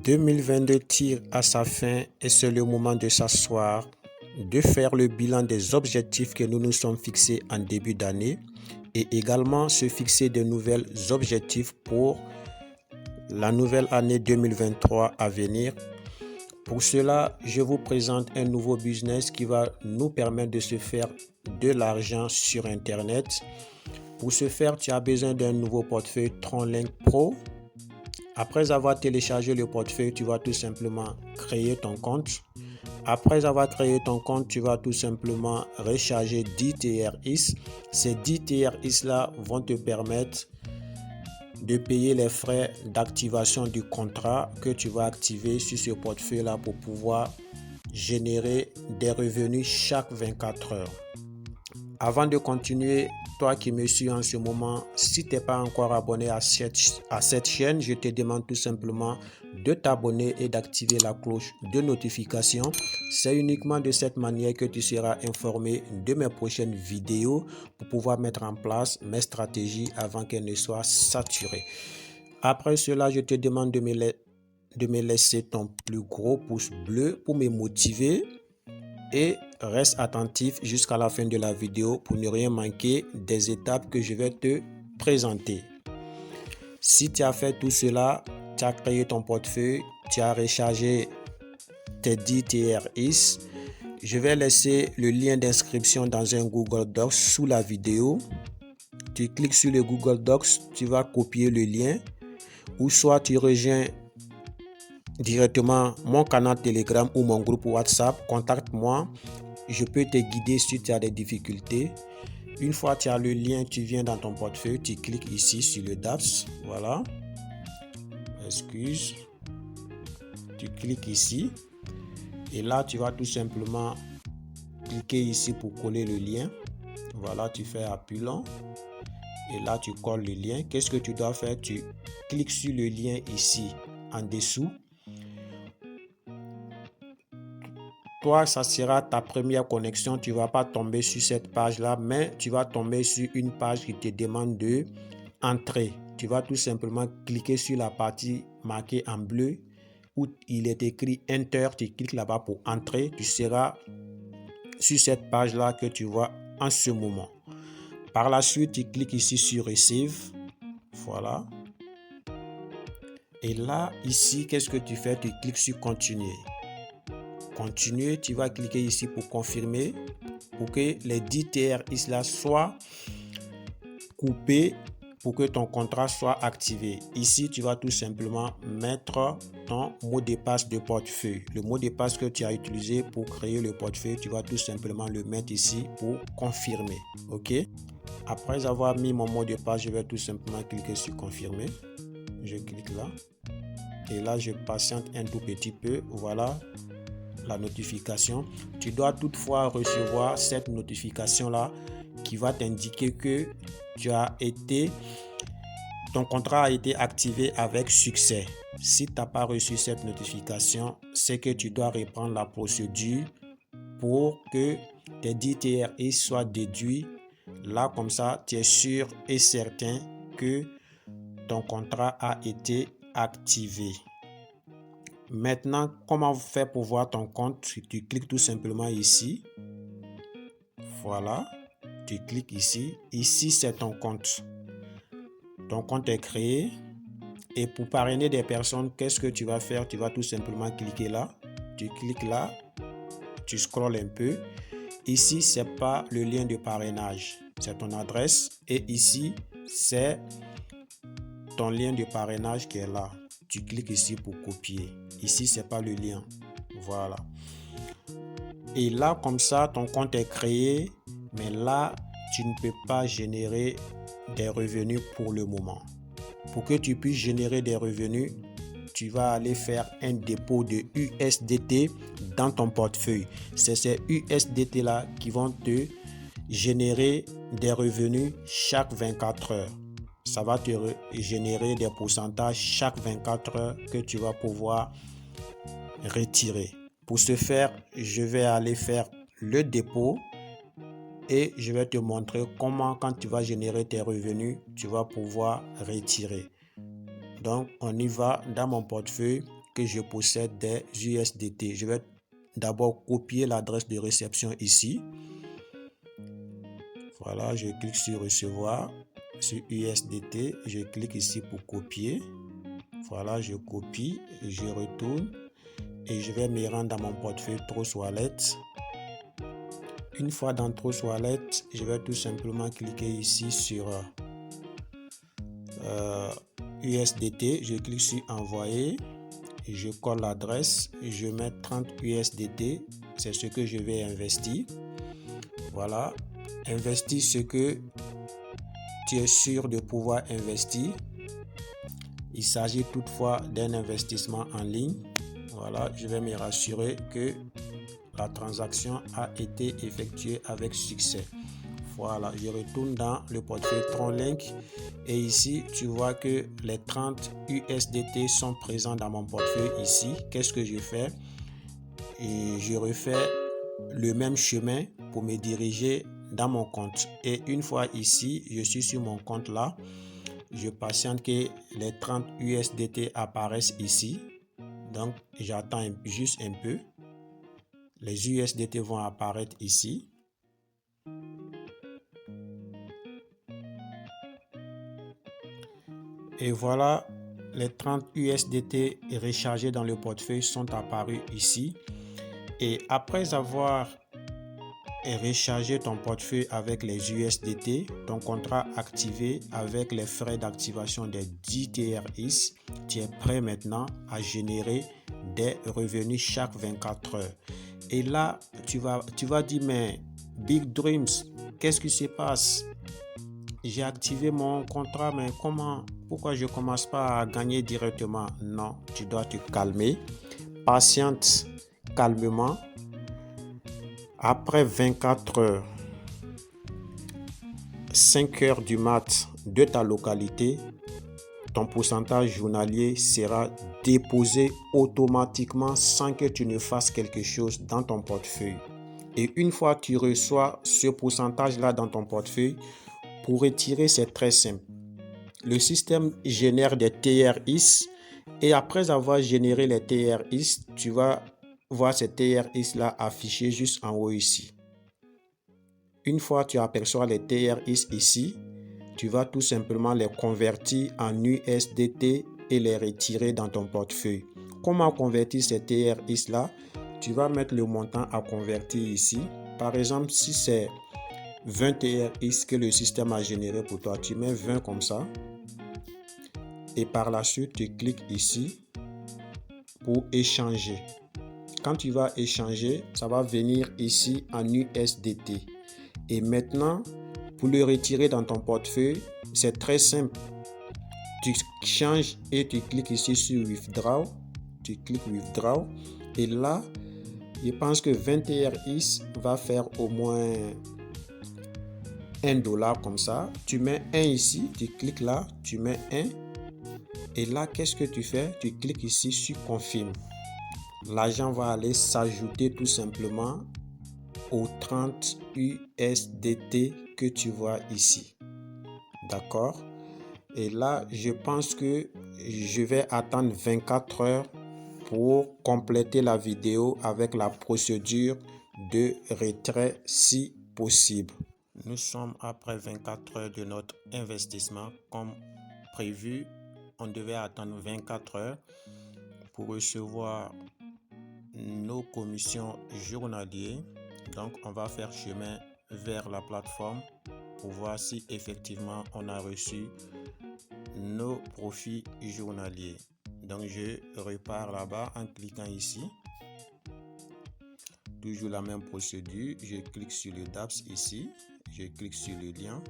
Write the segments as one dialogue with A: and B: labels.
A: 2022 tire à sa fin et c'est le moment de s'asseoir, de faire le bilan des objectifs que nous nous sommes fixés en début d'année et également se fixer de nouveaux objectifs pour la nouvelle année 2023 à venir. Pour cela, je vous présente un nouveau business qui va nous permettre de se faire de l'argent sur Internet. Pour ce faire, tu as besoin d'un nouveau portefeuille TronLink Pro. Après avoir téléchargé le portefeuille, tu vas tout simplement créer ton compte. Après avoir créé ton compte, tu vas tout simplement recharger 10 TRX. Ces 10 TRX là vont te permettre de payer les frais d'activation du contrat que tu vas activer sur ce portefeuille là pour pouvoir générer des revenus chaque 24 heures. Avant de continuer, toi qui me suis en ce moment, si tu n'es pas encore abonné à cette chaîne, je te demande tout simplement de t'abonner et d'activer la cloche de notification. C'est uniquement de cette manière que tu seras informé de mes prochaines vidéos pour pouvoir mettre en place mes stratégies avant qu'elles ne soient saturées. Après cela, je te demande de me laisser ton plus gros pouce bleu pour me motiver. Et reste attentif jusqu'à la fin de la vidéo pour ne rien manquer des étapes que je vais te présenter. Si tu as fait tout cela, tu as créé ton portefeuille, tu as rechargé tes 10 TRX, je vais laisser le lien d'inscription dans un Google Docs sous la vidéo. Tu cliques sur le Google Docs, tu vas copier le lien ou soit tu rejoins directement mon canal Telegram ou mon groupe WhatsApp, contacte-moi, je peux te guider si tu as des difficultés. Une fois que tu as le lien, tu viens dans ton portefeuille, tu cliques ici sur le DAPS, voilà, tu cliques ici et là tu vas tout simplement cliquer ici pour coller le lien, voilà, tu fais appui long et là tu colles le lien. Qu'est-ce que tu dois faire? Tu cliques sur le lien ici en dessous. Toi, ça sera ta première connexion. Tu ne vas pas tomber sur cette page-là, mais tu vas tomber sur une page qui te demande de entrer. Tu vas tout simplement cliquer sur la partie marquée en bleu où il est écrit Enter. Tu cliques là-bas pour entrer. Tu seras sur cette page-là que tu vois en ce moment. Par la suite, tu cliques ici sur Receive. Voilà. Et là, ici, qu'est-ce que tu fais? Tu cliques sur Continuer. Continuer, tu vas cliquer ici pour confirmer pour que les 10 TRX là soient coupés pour que ton contrat soit activé. Ici, tu vas tout simplement mettre ton mot de passe de portefeuille. Le mot de passe que tu as utilisé pour créer le portefeuille, tu vas tout simplement le mettre ici pour confirmer. OK? Après avoir mis mon mot de passe, je vais tout simplement cliquer sur confirmer. Je clique là. Et là, je patiente un tout petit peu. Voilà la notification. Tu dois toutefois recevoir cette notification là qui va t'indiquer que ton contrat a été activé avec succès. Si tu n'as pas reçu cette notification, c'est que tu dois reprendre la procédure pour que tes 10 TRX soient déduits. Là, comme ça, tu es sûr et certain que ton contrat a été activé. Maintenant, comment faire pour voir ton compte? Tu cliques tout simplement ici. Voilà. Tu cliques ici. Ici, c'est ton compte. Ton compte est créé. Et pour parrainer des personnes, qu'est-ce que tu vas faire? Tu vas tout simplement cliquer là. Tu cliques là. Tu scrolles un peu. Ici, c'est pas le lien de parrainage. C'est ton adresse. Et ici, c'est ton lien de parrainage qui est là. Tu cliques ici pour copier. Ici, c'est pas le lien. Voilà. Et là, comme ça, ton compte est créé. Mais là, tu ne peux pas générer des revenus pour le moment. Pour que tu puisses générer des revenus, tu vas aller faire un dépôt de USDT dans ton portefeuille. C'est ces USDT là qui vont te générer des revenus chaque 24 heures. Ça va te générer des pourcentages chaque 24 heures que tu vas pouvoir retirer. Pour ce faire, je vais aller faire le dépôt et je vais te montrer comment, quand tu vas générer tes revenus, tu vas pouvoir retirer. Donc, on y va. Dans mon portefeuille, que je possède des USDT. Je vais d'abord copier l'adresse de réception ici. Voilà, je clique sur recevoir, sur USDT, je clique ici pour copier. Voilà, je copie, je retourne et je vais me rendre dans mon portefeuille Trust Wallet. Une fois dans Trust Wallet, je vais tout simplement cliquer ici sur USDT, je clique sur envoyer, je colle l'adresse, je mets 30 USDT, c'est ce que je vais investir. Voilà, investis ce que tu es sûr de pouvoir investir. Il s'agit toutefois d'un investissement en ligne. Voilà, je vais me rassurer que la transaction a été effectuée avec succès. Voilà, je retourne dans le portefeuille TronLink et ici, tu vois que les 30 USDT sont présents dans mon portefeuille ici. Qu'est-ce que je fais? Et je refais le même chemin pour me diriger dans mon compte. Et une fois ici, je suis sur mon compte là. Je patiente que les 30 USDT apparaissent ici. Donc, j'attends juste un peu. Les USDT vont apparaître ici. Et voilà, les 30 USDT rechargés dans le portefeuille sont apparus ici. Et après avoir rechargé ton portefeuille avec les USDT, ton contrat activé avec les frais d'activation des 10 TRX, tu es prêt maintenant à générer des revenus chaque 24 heures. Et là, tu vas dire, mais Big Dreams, qu'est-ce qui se passe? J'ai activé mon contrat, mais pourquoi je ne commence pas à gagner directement? Non, tu dois te calmer. Patiente calmement. Après 24 heures, 5 heures du mat de ta localité, ton pourcentage journalier sera déposé automatiquement sans que tu ne fasses quelque chose dans ton portefeuille. Et une fois que tu reçois ce pourcentage-là dans ton portefeuille, pour retirer, c'est très simple. Le système génère des TRX et après avoir généré les TRX, tu vas voir ces TRX-là affichés juste en haut ici. Une fois que tu aperçois les TRX ici, tu vas tout simplement les convertir en USDT et les retirer dans ton portefeuille. Comment convertir ces TRX-là? Tu vas mettre le montant à convertir ici. Par exemple, si c'est 20 TRX que le système a généré pour toi, tu mets 20 comme ça. Et par la suite, tu cliques ici pour échanger. Quand tu vas échanger, ça va venir ici en USDT. Et maintenant, pour le retirer dans ton portefeuille, c'est très simple. Tu changes et tu cliques ici sur Withdraw. Tu cliques Withdraw. Et là, je pense que 20 TRX va faire au moins $1 comme ça. Tu mets 1 ici, tu cliques là, tu mets 1. Et là, qu'est-ce que tu fais? Tu cliques ici sur Confirme. L'argent va aller s'ajouter tout simplement aux 30 USDT que tu vois ici. D'accord? Et là, je pense que je vais attendre 24 heures pour compléter la vidéo avec la procédure de retrait si possible. Nous sommes après 24 heures de notre investissement. Comme prévu, on devait attendre 24 heures pour recevoir nos commissions journalières. Donc, on va faire chemin vers la plateforme pour voir si effectivement on a reçu nos profits journaliers. Donc, je repars là-bas en cliquant ici. Toujours la même procédure. Je clique sur le DAPS ici. Je clique sur le lien.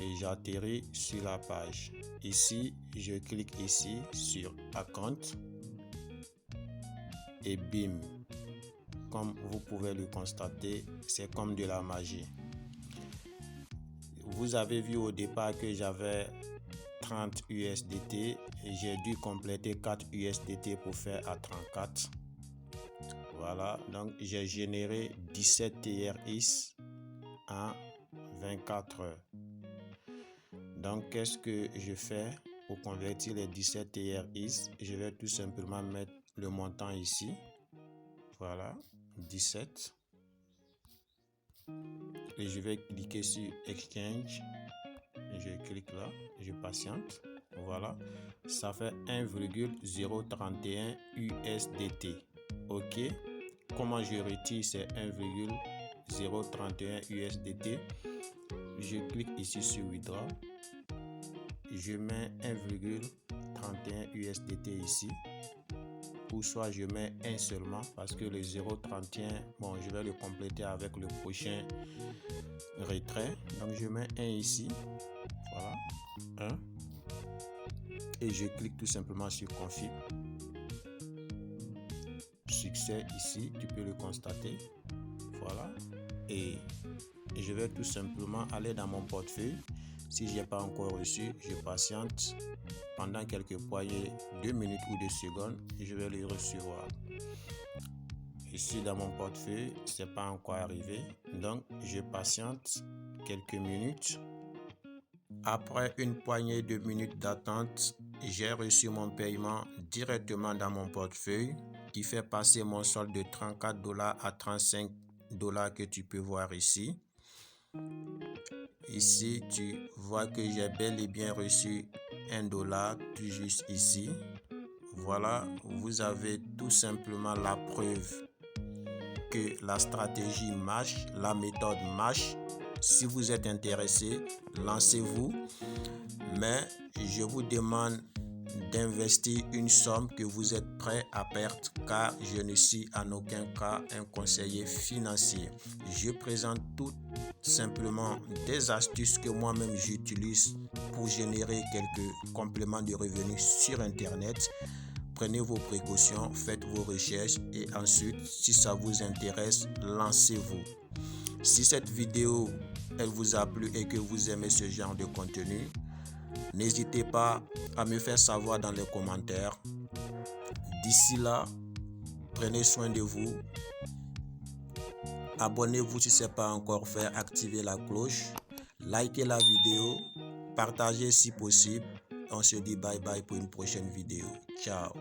A: Et j'atterris sur la page. Ici, je clique ici sur Account. Et bim, comme vous pouvez le constater, c'est comme de la magie. Vous avez vu au départ que j'avais 30 USDT et j'ai dû compléter 4 USDT pour faire à 34. Voilà, donc j'ai généré 17 TRX en 24 heures. Donc qu'est-ce que je fais? pour convertir les 17 TRX, je vais tout simplement mettre le montant ici. Voilà, 17. Et je vais cliquer sur Exchange. Je clique là, je patiente. Voilà, ça fait 1,031 USDT. Ok, comment je retire ces 1,031 USDT? Je clique ici sur Withdraw. Je mets 1,31 USDT ici. Ou soit je mets un seulement parce que le 0,31, bon, je vais le compléter avec le prochain retrait. Donc je mets un ici. Voilà, 1. Et je clique tout simplement sur Config. Succès ici, tu peux le constater. Voilà. Et je vais tout simplement aller dans mon portefeuille. Si je n'ai pas encore reçu, je patiente pendant quelques poignées, 2 minutes ou 2 secondes, et je vais le recevoir. Ici dans mon portefeuille, ce n'est pas encore arrivé. Donc, je patiente quelques minutes. Après une poignée de minutes d'attente, j'ai reçu mon paiement directement dans mon portefeuille qui fait passer mon solde de $34 à $35 que tu peux voir ici. Ici, tu vois que j'ai bel et bien reçu $1 tout juste ici. Voilà, vous avez tout simplement la preuve que la stratégie marche, la méthode marche. Si vous êtes intéressé, lancez-vous. Mais je vous demande d'investir une somme que vous êtes prêt à perdre, car je ne suis en aucun cas un conseiller financier. Je présente tout simplement des astuces que moi-même j'utilise pour générer quelques compléments de revenus sur Internet. Prenez vos précautions, faites vos recherches et ensuite, si ça vous intéresse, lancez-vous. Si cette vidéo elle vous a plu et que vous aimez ce genre de contenu, n'hésitez pas à me faire savoir dans les commentaires. D'ici là, prenez soin de vous. Abonnez-vous si ce n'est pas encore fait, activez la cloche, likez la vidéo, partagez si possible. On se dit bye bye pour une prochaine vidéo. Ciao.